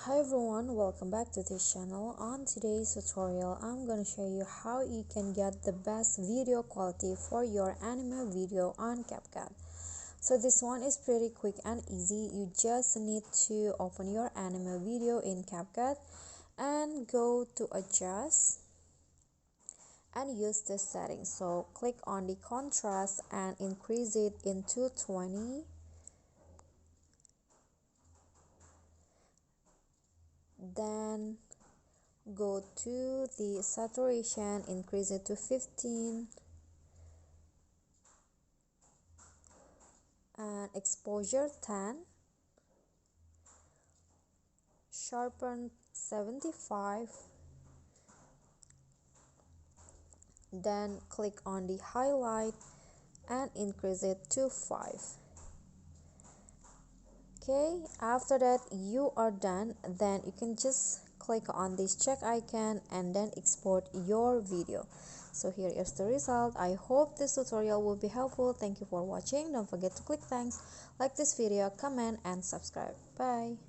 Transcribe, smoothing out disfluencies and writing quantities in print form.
Hi everyone, welcome back to this channel. On today's tutorial, I'm gonna show you how you can get the best video quality for your anime video on CapCut. So this one is pretty quick and easy. You just need to open your anime video in CapCut and go to adjust and use this setting. So click on the contrast and increase it into 20. Then go to the saturation, increase it to 15, and exposure 10, sharpen 75. Then click on the highlight and increase it to 5. Okay, after that you are done. Then you can just click on this check icon and then export your video. So here is the result. I hope this tutorial will be helpful. Thank you for watching. Don't forget to click thanks, like this video, comment and subscribe. Bye.